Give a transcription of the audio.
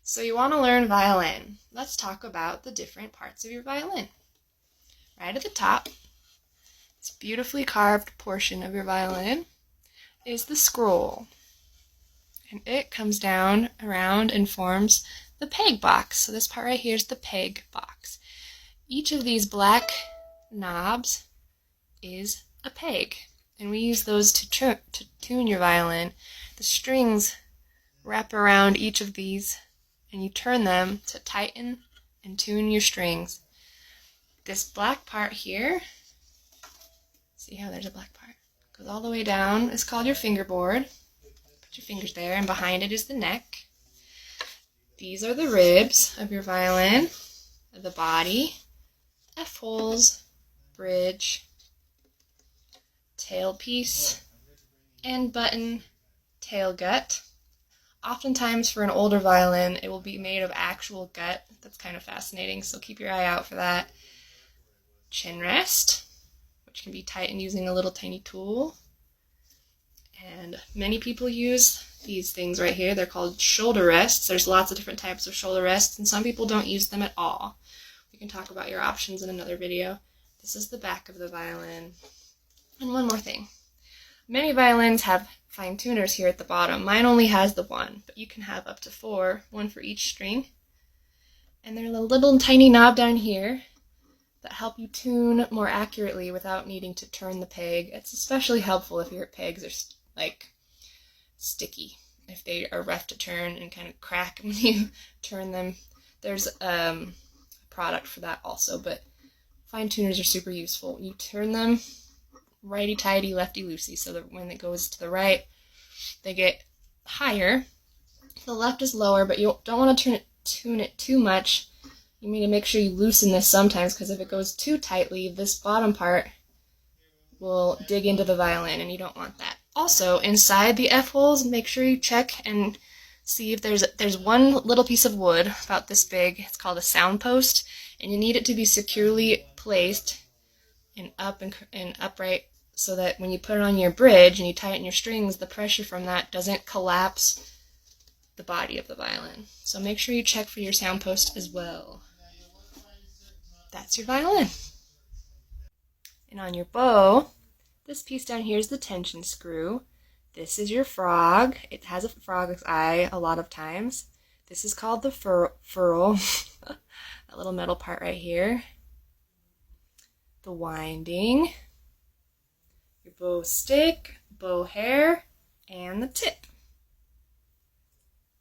So you want to learn violin. Let's talk about the different parts of your violin. Right at the top, this beautifully carved portion of your violin is the scroll. And it comes down around and forms the peg box. So this part right here is the peg box. Each of these black knobs is a peg. And we use those to tune your violin. The strings wrap around each of these and you turn them to tighten and tune your strings. This black part here, see how there's a black part, goes all the way down, is called your fingerboard. Put your fingers there, and behind it is the neck. These are the ribs of your violin, the body, F-holes, bridge, tailpiece, and button, tail gut. Oftentimes for an older violin, it will be made of actual gut. That's kind of fascinating, so keep your eye out for that. Chin rest, which can be tightened using a little tiny tool. And many people use these things right here. They're called shoulder rests. There's lots of different types of shoulder rests, and some people don't use them at all. We can talk about your options in another video. This is the back of the violin. And one more thing. Many violins have fine tuners here at the bottom. Mine only has the one, but you can have up to 4, one for each string. And there's a little tiny knob down here that help you tune more accurately without needing to turn the peg. It's especially helpful if your pegs are like sticky, if they are rough to turn and kind of crack when you turn them. There's a product for that also, but fine tuners are super useful. You turn them righty-tighty, lefty-loosey, so that when it goes to the right, they get higher. The left is lower, but you don't want to tune it too much. You need to make sure you loosen this sometimes, because if it goes too tightly, this bottom part will dig into the violin, and you don't want that. Also, inside the F-holes, make sure you check and see if there's one little piece of wood about this big. It's called a sound post, and you need it to be securely placed and upright, so that when you put it on your bridge and you tighten your strings, the pressure from that doesn't collapse the body of the violin. So make sure you check for your sound post as well. That's your violin. And on your bow, this piece down here is the tension screw. This is your frog. It has a frog's eye a lot of times. This is called the ferrule, that little metal part right here. The winding, your bow stick, bow hair, and the tip.